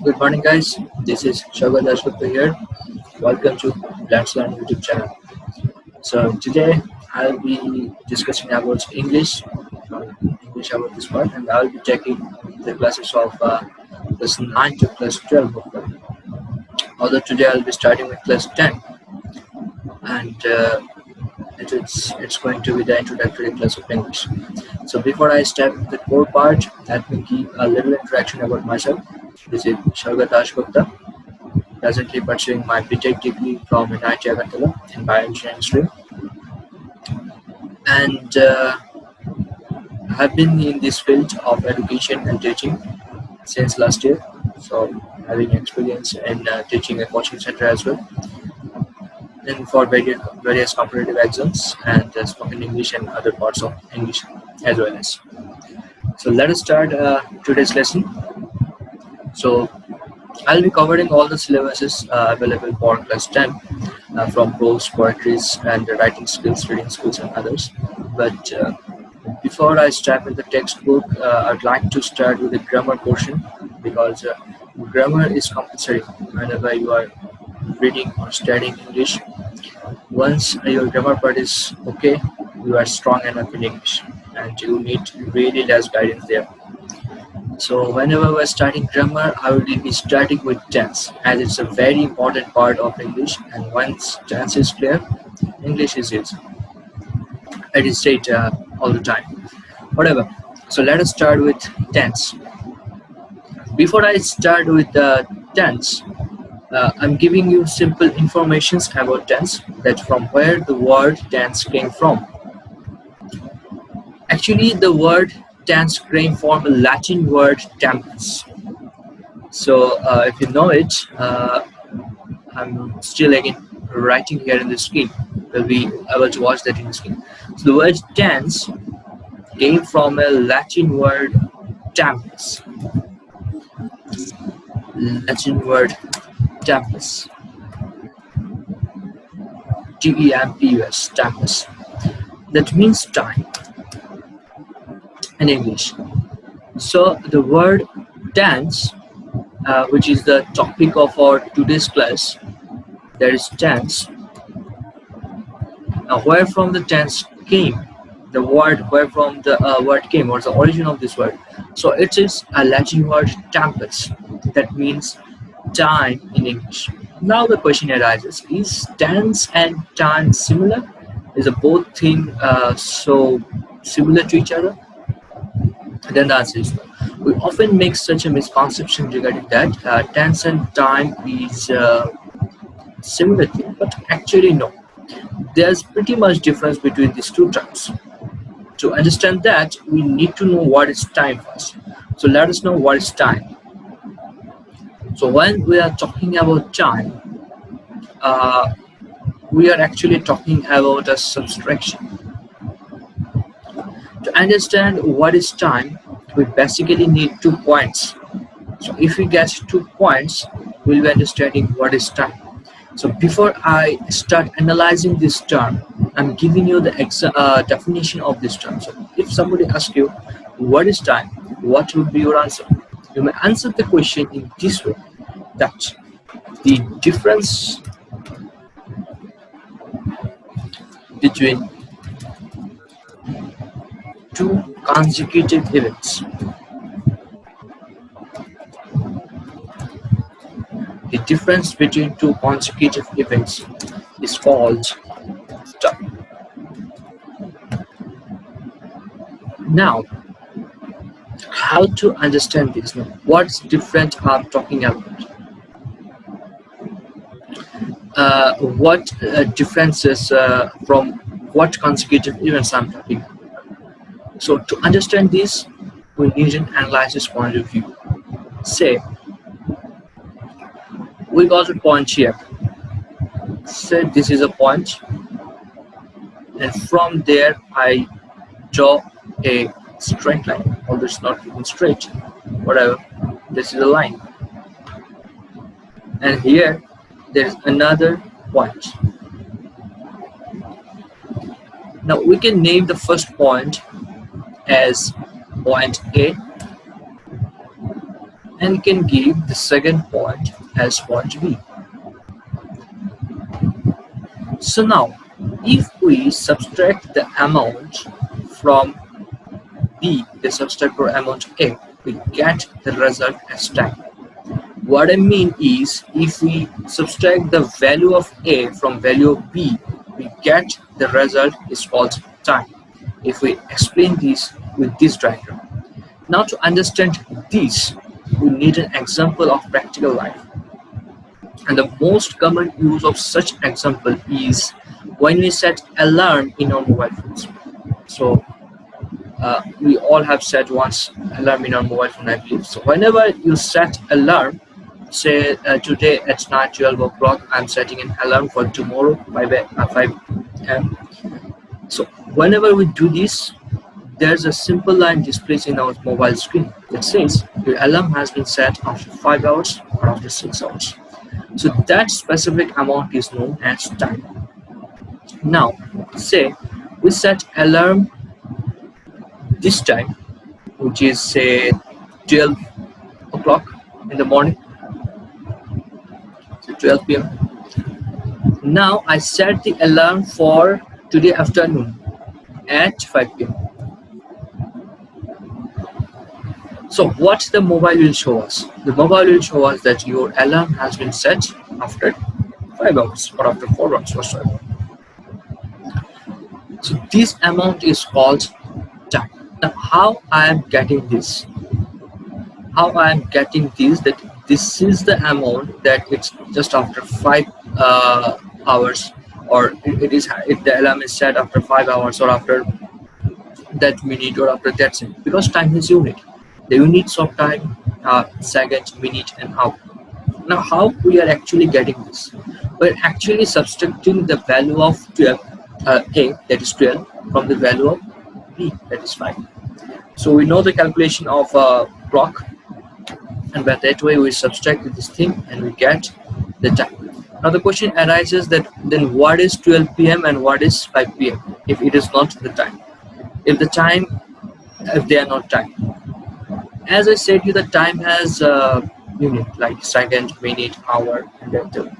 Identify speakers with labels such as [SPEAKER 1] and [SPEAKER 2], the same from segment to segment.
[SPEAKER 1] Good morning, guys. This is Dasgupta here. Welcome to Let's Learn YouTube channel. So today I'll be discussing about English about this part, and I'll be taking the classes of class 9 to class 12 of them. Although today I'll be starting with class 10, and it's going to be the introductory class of English. So before I start the core part, let me give a little introduction about myself. This is Sougat, presently pursuing my BTech degree from NIT Agartala in bioengineering stream, and I have been in this field of education and teaching since last year. So having experience in teaching a coaching center as well, and for various competitive exams and spoken English and other parts of English as well as. So let us start today's lesson. So I'll be covering all the syllabuses available for class 10 from prose, poetries, and writing skills, reading skills, and others. But before I start with the textbook, I'd like to start with the grammar portion because grammar is compulsory whenever you are reading or studying English. Once your grammar part is okay, you are strong enough in English, and you need really less guidance there. So whenever we're starting grammar, I will be starting with tense, as it's a very important part of English, and once tense is clear, English is easy. It is said all the time. Whatever. So let us start with tense. Before I start with the tense, I'm giving you simple informations about tense, that from where the word tense came from. Actually, the word tense came from a Latin word tempus. So if you know it, I'm still again writing here in the screen. You'll be able to watch that in the screen. So the word tense came from a Latin word tempus. Latin word tempus. T-E-M-P-U-S, tempus. That means time in English. So the word tense, which is the topic of our today's class, that is tense. Now, where from the tense came, the word where from the word came, or the origin of this word. So it is a Latin word tempus, that means time in English. Now the question arises: is tense and time similar? Is the both thing so similar to each other? Then the answer is no. We often make such a misconception regarding that tense and time is similar thing, but actually no. There's pretty much difference between these two terms. To understand that, we need to know what is time first. So let us know what is time. So when we are talking about time, we are actually talking about a subtraction. To understand what is time, we basically need 2 points. So if we get 2 points, we'll be understanding what is time. So before I start analyzing this term, I'm giving you the definition of this term. So if somebody asks you, what is time? What would be your answer? You may answer the question in this way, that the difference between two consecutive events. The difference between two consecutive events is called time. Now, how to understand this? Now, what's different I'm talking about? What differences from what consecutive events I'm talking about? So to understand this, we need an analysis point of view. Say, we got a point here. Say this is a point, and from there I draw a straight line, although it's not even straight. Whatever, this is a line. And here there is another point. Now we can name the first point as point A, and can give the second point as point B. So now, if we subtract the amount from B, the subtract for amount A, we get the result as time. What I mean is, if we subtract the value of A from value of B, we get the result is called time. If we explain this with this diagram. Now to understand this, we need an example of practical life. And the most common use of such example is when we set alarm in our mobile phones. So we all have set once alarm in our mobile phone, I believe. So whenever you set alarm, say today at night 12 o'clock, I'm setting an alarm for tomorrow 5 a.m. So whenever we do this, there's a simple line displayed in our mobile screen that says your alarm has been set after 5 hours or after 6 hours. So that specific amount is known as time. Now, say we set alarm this time, which is say 12 o'clock in the morning, so 12 p.m. Now I set the alarm for today afternoon at 5 p.m. So what the mobile will show us? The mobile will show us that your alarm has been set after 5 hours or after 4 hours whatsoever. So this amount is called time. Now how I am getting this? How I am getting this, that this is the amount that it's just after 5 hours, or if the alarm is set after 5 hours or after that minute or after that second, because time is unit. The units of time are second, minute and hour. Now how we are actually getting this? We're actually subtracting the value of 12 A, that is 12, from the value of B, that is 5. So we know the calculation of clock, and by that way we subtract this thing and we get the time. Now the question arises that then what is 12 p.m. and what is 5 p.m. if it is not the time? If they are not time. As I said, the time has unit like second, minute, hour, and then two.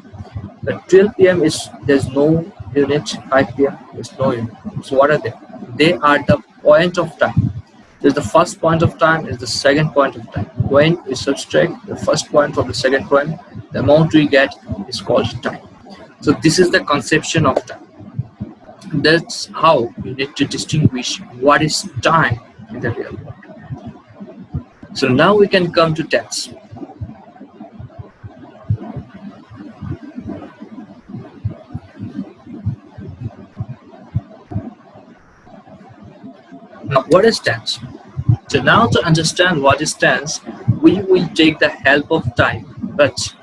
[SPEAKER 1] But 12 p.m. is there's no unit, 5 p.m. is no unit. So what are they? They are the point of time. There's the first point of time, is the second point of time. When we subtract the first point from the second point, the amount we get is called time. So this is the conception of time. That's how we need to distinguish what is time in the real world. So now we can come to tense. Now what is tense? So now to understand what is tense, we will take the help of time, but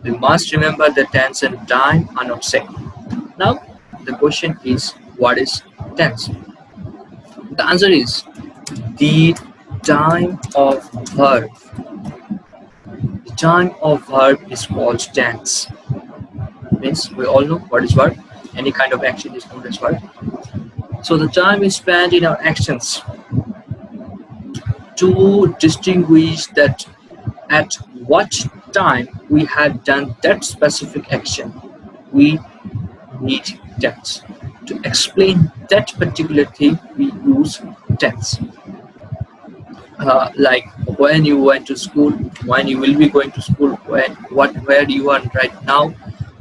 [SPEAKER 1] we must remember that tense and time are not same. Now the question is, what is tense? The answer is the time of verb. The time of verb is called tense. Means we all know what is verb. Any kind of action is known as verb. So the time is spent in our actions. To distinguish that at what time we have done that specific action, we need tense. To explain that particular thing, we use tense. Like when you went to school, when you will be going to school, where you are right now.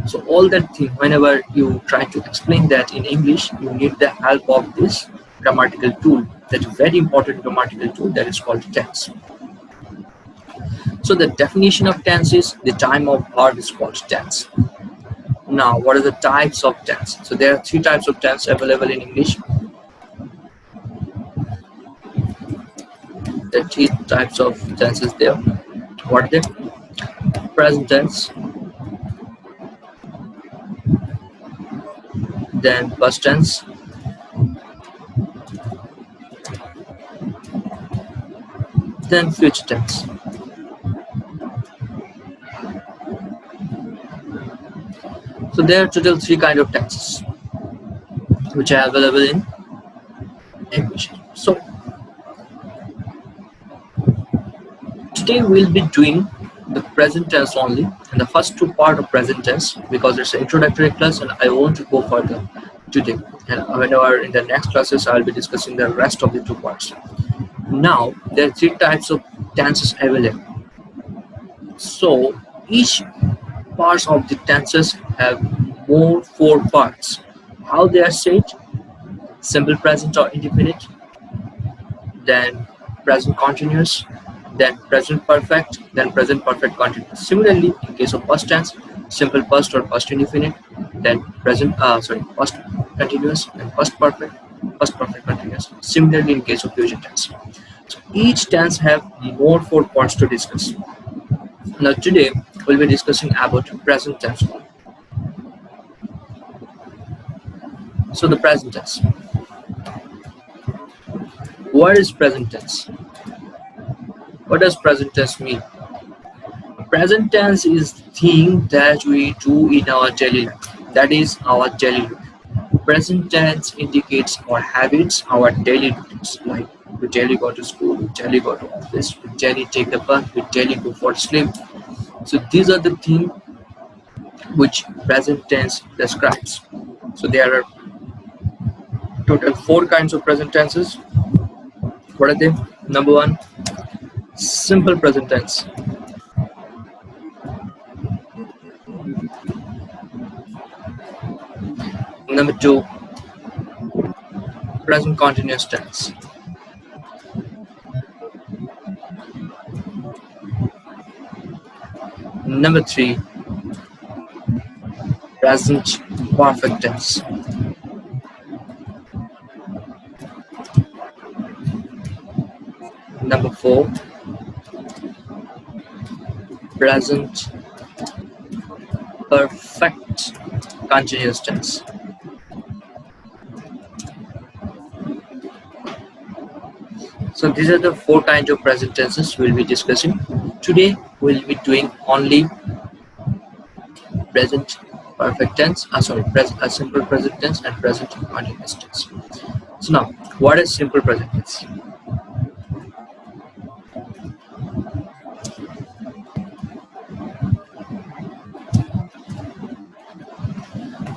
[SPEAKER 1] So all that thing, whenever you try to explain that in English, you need the help of this grammatical tool. That very important grammatical tool that is called tense. So the definition of tense is the time of verb is called tense. Now, what are the types of tense? So there are 3 types of tense available in English. There are 3 types of tenses there. What are they? Present tense, then past tense, then future tense. So there are total 3 kind of tenses which are available in English. So Today we'll be doing the present tense only, and the first two part of present tense, because it's an introductory class and I want to go further today. And whenever in the next classes I'll be discussing the rest of the two parts. Now there are three types of tenses available. So each parts of the tenses have more four parts. How they are said: simple present or indefinite, then present continuous, then present perfect, then present perfect continuous. Similarly, in case of past tense, simple past or past indefinite, then past continuous and past perfect continuous. Similarly, in case of future tense. So each tense have more four parts to discuss. Now today we'll be discussing about present tense. So the present tense. What is present tense? What does present tense mean? Present tense is the thing that we do in our daily life. That is our daily life. Present tense indicates our habits, our daily routines. Like we daily go to school, we daily go to office, we daily take the bus, we daily go for sleep. So these are the things which present tense describes. So there are total four kinds of present tenses. What are they? Number one, simple present tense. Number two, present continuous tense. Number three, present perfect tense. Number four, present perfect continuous tense. So these are the four kinds of present tenses we'll be discussing. Today we'll be doing only present perfect tense, simple present tense and present continuous tense. So now, what is simple present tense?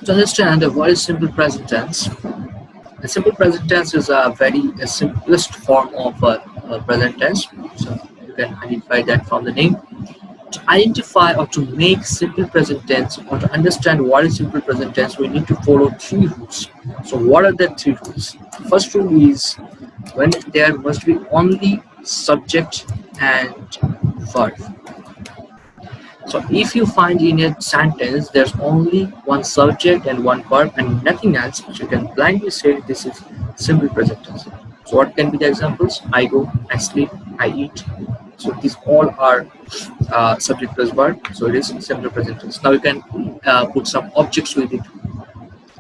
[SPEAKER 1] To understand what is simple present tense, the simple present tense is a simplest form of present tense. So you can identify that from the name. To identify or to make simple present tense or to understand what is simple present tense, we need to follow three rules. So what are the three rules? First rule is when there must be only subject and verb. So if you find in a sentence there's only one subject and one verb and nothing else, you can blindly say this is simple present tense. So what can be the examples? I go, I sleep, I eat. So these all are subject plus verb. So it is simple present tense. Now you can put some objects with it.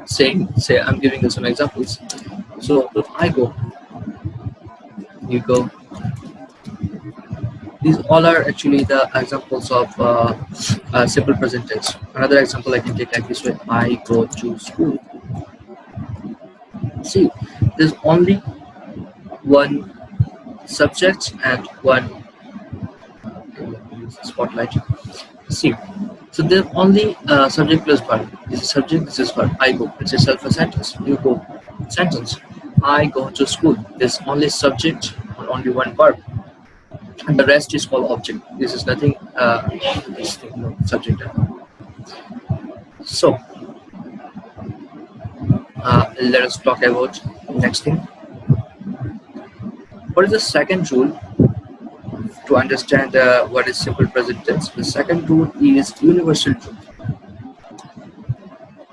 [SPEAKER 1] Say I'm giving you some examples. So if I go, you go. These all are actually the examples of simple present tense. Another example I can take like this way: I go to school. See, there's only one subject and one spotlight. See, so there's only subject plus verb. This is subject, this is verb. I go. It's a self sentence. You go. Sentence. I go to school. There's only subject and only one verb. And the rest is called object. This is nothing subject. So let us talk about next thing. What is the second rule to understand what is simple present tense? The second rule is universal truth.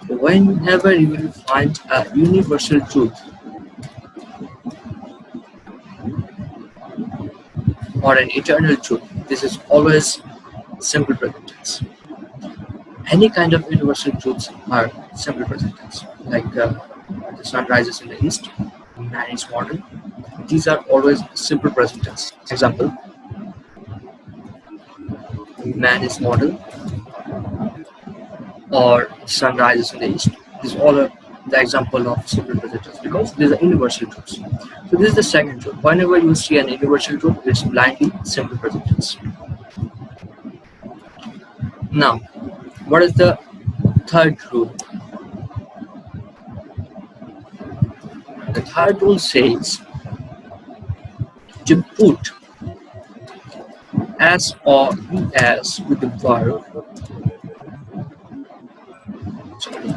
[SPEAKER 1] Whenever you will find a universal truth or an eternal truth, this is always simple present tense. Any kind of universal truths are simple present tense, like the sun rises in the east, man is mortal. These are always simple present tense. Example: man is mortal, or sun rises in the east. These all are simple present tense. the example of simple present tense because these are universal truths. So this is the second truth. Whenever you see an universal truth, it's blindly simple present tense. Now, what is the third rule? The third rule says to put s or es with the verb, sorry,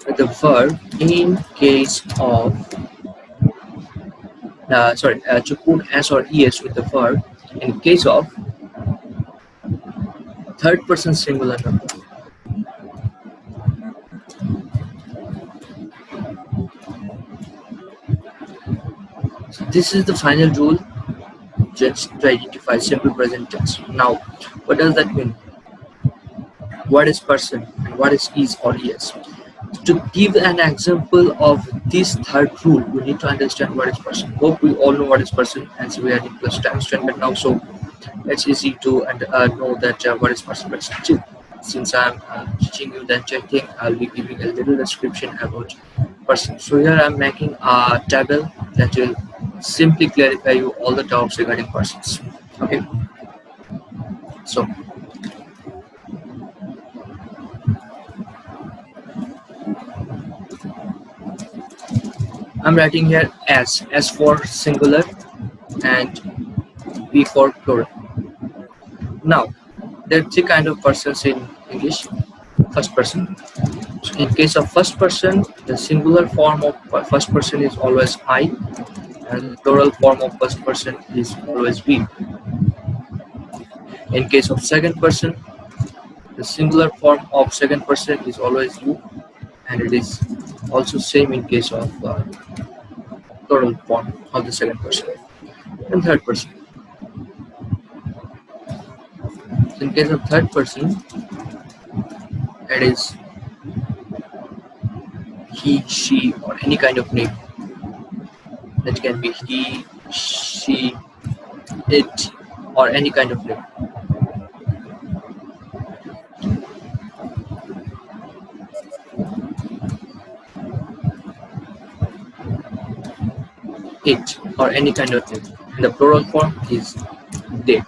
[SPEAKER 1] with the verb in case of to put s or es with the verb in case of third person singular number. So this is the final rule just to identify simple present tense. Now, what does that mean? What is person and what is or es? To give an example of this third rule, we need to understand what is person. Hope we all know what is person, and so we are in plus time standard now, so it's easy to know that what is person. But still, since I'm teaching you the entire thing, I'll be giving a little description about person. So here I'm making a table that will simply clarify you all the doubts regarding persons. Okay, so I'm writing here S for singular and P for plural. Now, there are three kind of persons in English. First person. So in case of first person, the singular form of first person is always I, and the plural form of first person is always we. In case of second person, the singular form of second person is always you, and it is also same in case of plural form of the second person. And third person. So in case of third person, it is he, she, or any kind of name. That can be he, she, it, or any kind of name. It, or any kind of name. And the plural form is they.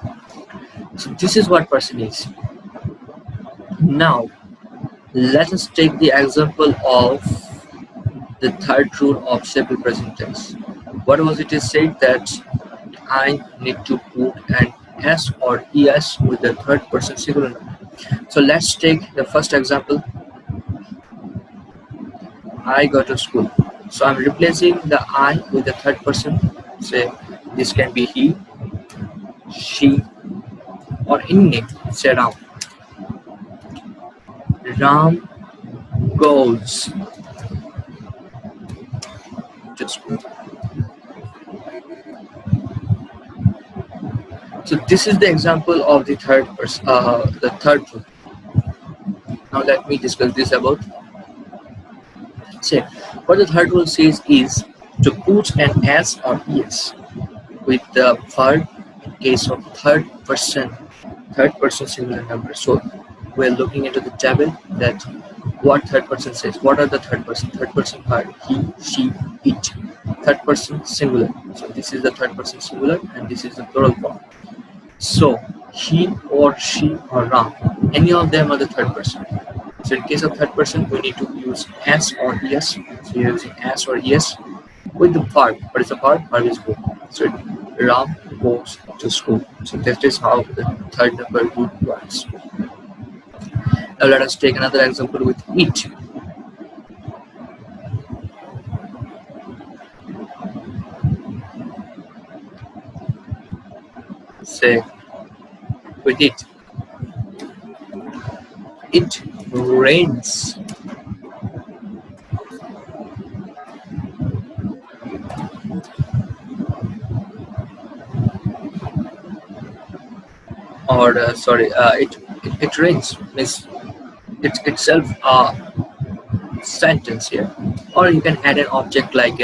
[SPEAKER 1] So this is what person is. Now, let us take the example of the third rule of simple present tense. What was it is said that I need to put an s or es with the third person singular number. So let's take the first example. I go to school. So I'm replacing the I with the third person. Say this can be he, she, or any name. Say Ram. Ram goes to school. So this is the example of the third person, the third rule. Now let me discuss this about. Say what the third rule says is to put an s or es with the verb in case of third person singular number. So we're looking into the table that what third person says. What are the third person? Third person are he, she, it. Third person singular. So this is the third person singular and this is the plural form. So he or she or Ram, any of them are the third person. So in case of third person, we need to use s or es. So you're using s or es with the verb. What is the verb? Verb is go. So Ram goes to school. So that is how the third number rule works. Now let us take another example with it. Say with it. It rains. Or it rains means it's itself a sentence here. Or you can add an object like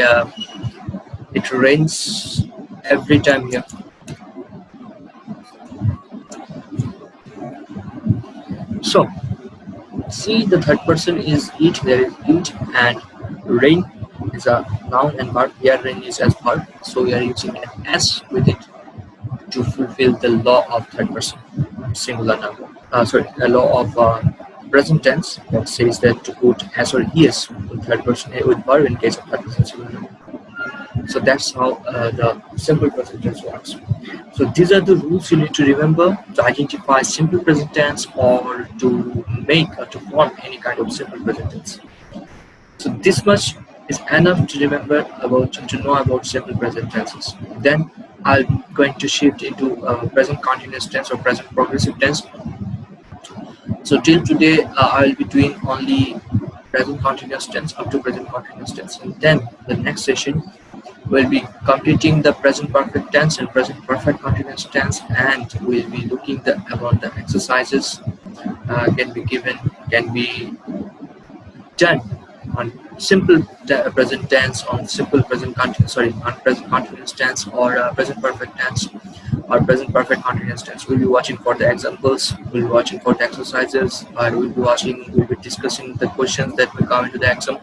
[SPEAKER 1] it rains every time here. So See, the third person is eat. There is eat, and rain is a noun and verb. Here rain is as verb, so we are using an s with it to fulfill the law of third person singular number. Sorry, a law of present tense that says that to put s or es in third person with verb in case of third person singular number. So that's how the simple present tense works. So these are the rules you need to remember to identify simple present tense or to make or to form any kind of simple present tense. So this much is enough to remember about to know about simple present tenses. Then I'm going to shift into present continuous tense or present progressive tense. So till today I will be doing only present continuous tense up to present continuous tense, and then the next session we'll be completing the present perfect tense and present perfect continuous tense, and we'll be looking about the exercises can be given, can be done on simple present tense, on simple present continuous, sorry, on present continuous tense or present perfect tense or present perfect continuous tense. We'll be watching for the examples, we'll be watching for the exercises, we'll be discussing the questions that will come into the exam.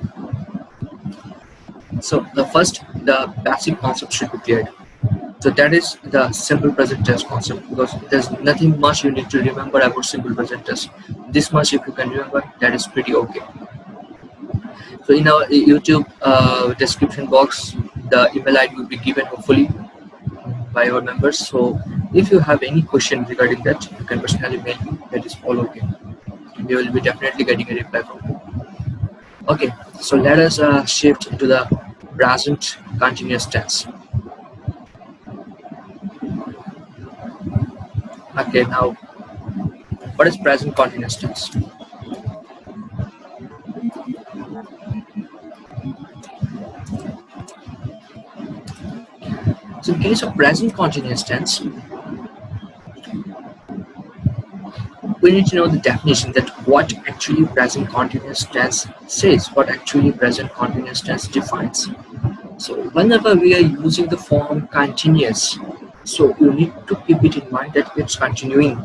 [SPEAKER 1] So the basic concept should be cleared. So that is the simple present tense concept, because there's nothing much you need to remember about simple present tense. This much if you can remember, that is pretty okay. So in our YouTube description box, the email ID will be given hopefully by our members. So if you have any question regarding that, you can personally mail me. That is all okay. We will be definitely getting a reply from you. Okay, so let us shift into the present continuous tense. Okay, now what is present continuous tense? So in case of present continuous tense, we need to know the definition, that what actually present continuous tense says, what actually present continuous tense defines. So whenever we are using the form continuous, so you need to keep it in mind that it's continuing.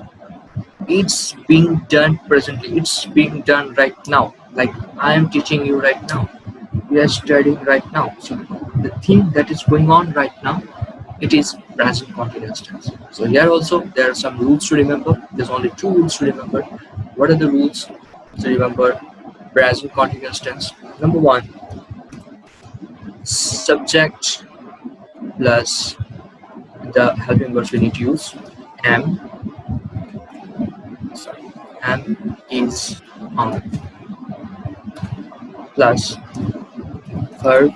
[SPEAKER 1] It's being done presently. It's being done right now. Like I am teaching you right now. We are studying right now. So the thing that is going on right now, it is present continuous tense. So here also there are some rules to remember. There's only two rules to remember. What are the rules to remember present continuous tense? Number one, subject plus the helping verbs we need to use. Am, sorry, am is on, plus verb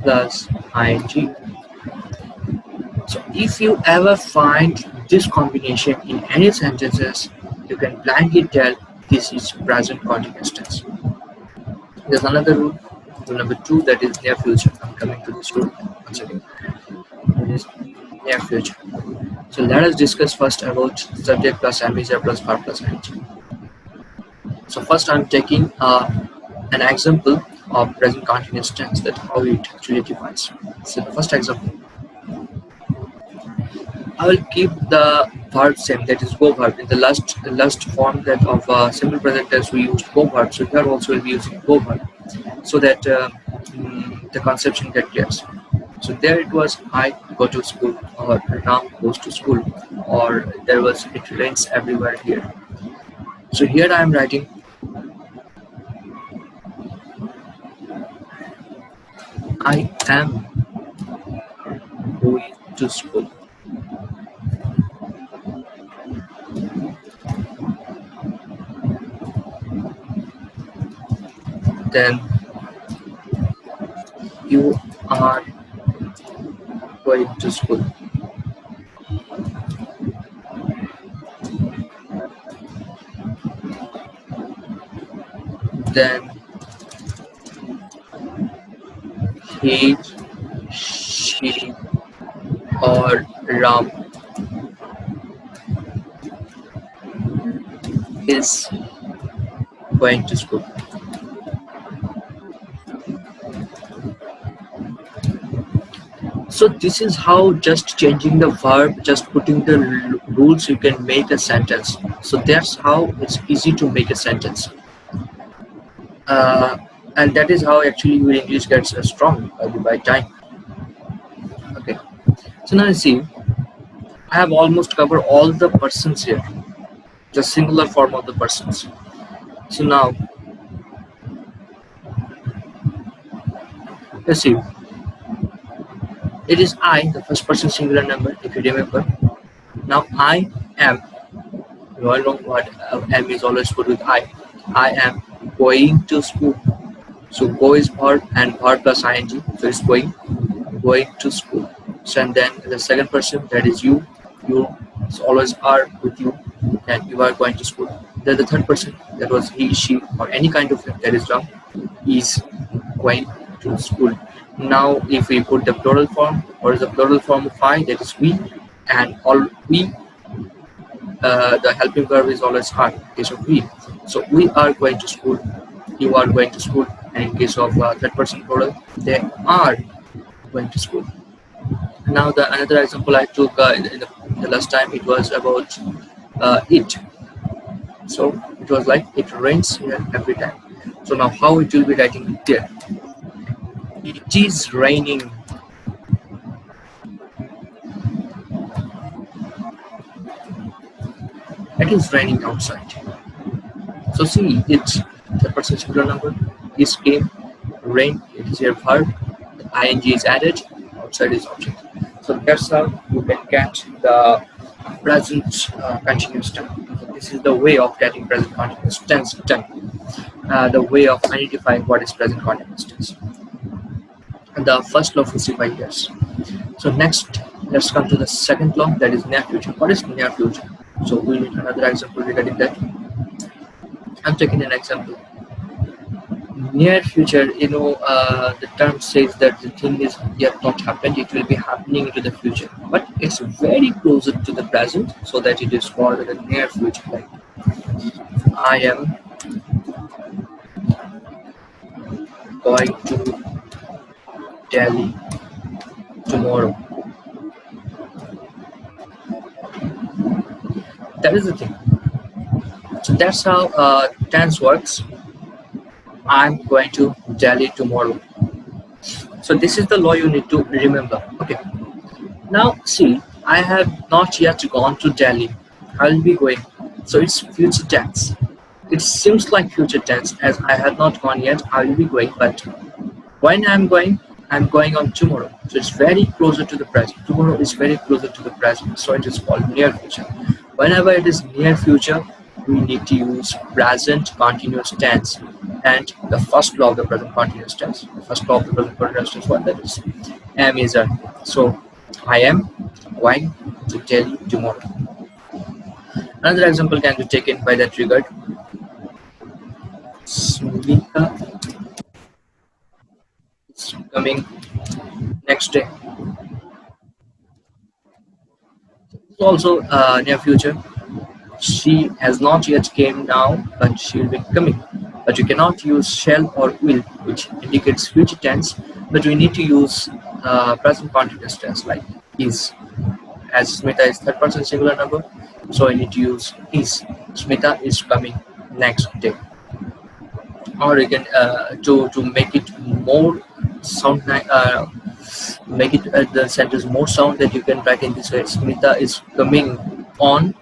[SPEAKER 1] plus ing. So if you ever find this combination in any sentences, you can blankly tell this is present continuous tense. There's another rule, rule number two, that is near future. I'm coming to this rule once again. It is near future. So let us discuss first about subject plus ambiguous plus verb plus ing. So first I'm taking an example of present continuous tense, that how it actually defines. So the first example, I will keep the verb same, that is go verb. In the last form that of simple present tense we used go verb, so here also we'll be using go verb, so that the conception get clear. So there it was, I go to school, or Ram goes to school, or there was, it rains everywhere here. So here I am writing I am going to school. Then you are going to school. Then he, she, or Ram is going to school. So this is how just changing the verb, just putting the rules, you can make a sentence. So that's how it's easy to make a sentence. uh, and that is how actually your English gets strong by time. Okay, so now you see, I have almost covered all the persons here, the singular form of the persons. So now you see, it is I, the first person singular number, if you remember. Now I am, you all know what am is always put with I. I am going to school. So go is verb and verb plus ing, so it's going to school. So and then the second person, that is you is always are with you, and you are going to school. Then the third person, that was he, she, or any kind of thing, that is wrong, is going to school. Now if we put the plural form, what is the plural form of I? That is we, and all we, the helping verb is always are in case of we. So we are going to school, you are going to school, and in case of third person plural, they are going to school. Now the another example I took in the last time, it was about it. So it was like it rains here every time. So now how it will be writing it there? It is raining. It is raining outside. So see, it's the person singular number. Is came, rain. It is here verb. The ing is added. Outside is object. So that's how you can get the present continuous tense. So this is the way of getting present continuous tense done. The way of identifying what is present continuous tense. And the first law is by years. So next, let's come to the second law, that is near future. What is near future? So we need another example regarding that. I'm taking an example. Near future, the term says that the thing is yet not happened, it will be happening into the future, but it's very closer to the present, so that it is called the near future. Like I am going to Delhi tomorrow. That is the thing. So that's how tense works. I'm going to Delhi tomorrow. So this is the law you need to remember. Okay. Now see, I have not yet gone to Delhi. I will be going. So it's future tense. It seems like future tense as I have not gone yet. I will be going, but when I'm going on tomorrow. So it's very closer to the present. Tomorrow is very closer to the present. So it is called near future. Whenever it is near future, we need to use present continuous tense. And the first law of the present continuous tense. The first law of the present continuous tense, what that is? Am is a. So I am going to tell you tomorrow. Another example can be taken by that regard. Smita is coming next day. It's also near future. She has not yet came now, but she will be coming. But you cannot use shall or will, which indicates future tense. But we need to use present continuous tense like is. As Smita is third person singular number, so I need to use is. Smita is coming next day. Or you can to make it more sound make it the sentence more sound, that you can write in this way: Smita is coming on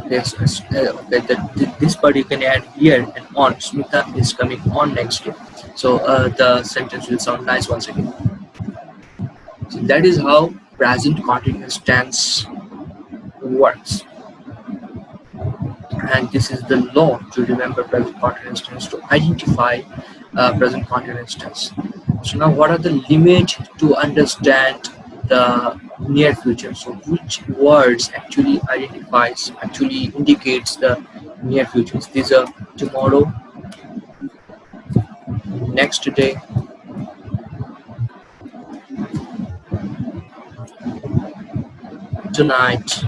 [SPEAKER 1] yes, okay, this part you can add here and on. Smita is coming on next year. So the sentence will sound nice once again. So that is how present continuous tense works. And this is the law to remember present continuous tense, to identify present continuous tense. So now what are the limits to understand the near future? So which words actually indicates the near future? These are tomorrow, next day, tonight,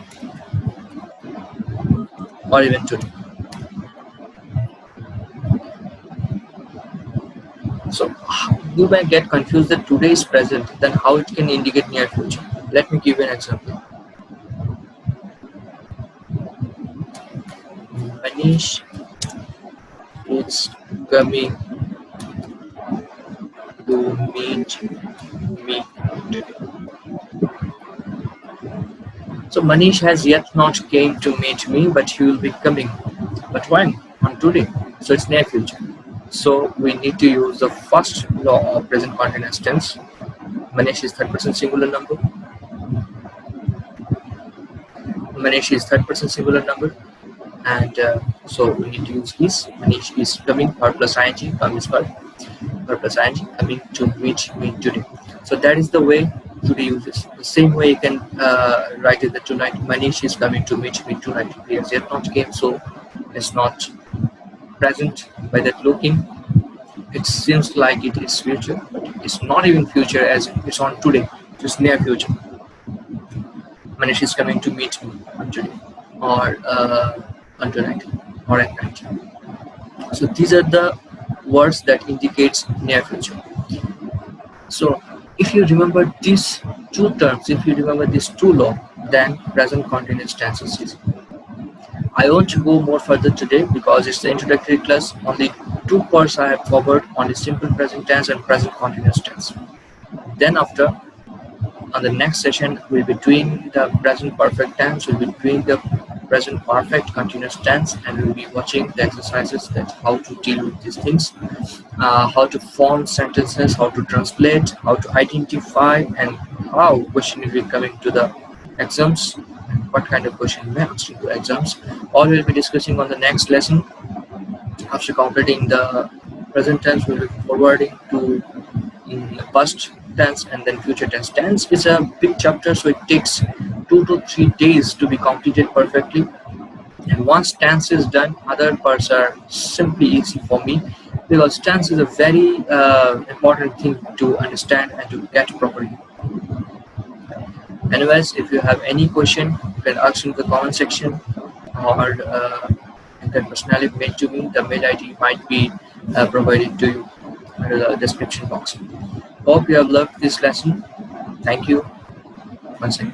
[SPEAKER 1] or even today. So You may get confused that today is present, then how it can indicate near future. Let me give you an example. Manish is coming to meet me today. So Manish has yet not came to meet me, but he will be coming. But when? On today. So it's near future. So we need to use the first law of present continuous tense. Manish is third person singular number. Manish is third person singular number. And so we need to use is. Manish is coming, verb plus ing, come is verb plus ing, coming to meet me today. So that is the way today uses. The same way you can write it that tonight Manish is coming to meet me tonight. He has yet not came, so it's not present. By that looking, it seems like it is future, but it's not even future as it's on today. It's near future. Manish is coming to meet me on today, or on tonight, or at night. So these are the words that indicates near future. So if you remember these two terms, if you remember these two law, then present continuous tense is easy. I won't go more further today because it's the introductory class. Only two parts I have covered, only simple present tense and present continuous tense. Then after, on the next session, we'll be doing the present perfect tense, we'll be doing the present perfect continuous tense, and we'll be watching the exercises that how to deal with these things, how to form sentences, how to translate, how to identify, and how question will be coming to the exams, and what kind of question may ask in the exams. All we'll be discussing on the next lesson. After completing the present tense, we'll be forwarding to past tense and then future tense. Tense is a big chapter, so it takes 2 to 3 days to be completed perfectly. And once tense is done, other parts are simply easy for me because tense is a very important thing to understand and to get properly. Anyways, if you have any question, you can ask in the comment section, or you can personally mail to me. The mail ID might be provided to you under the description box. Hope you have loved this lesson. Thank you once again.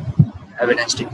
[SPEAKER 1] Have a nice day.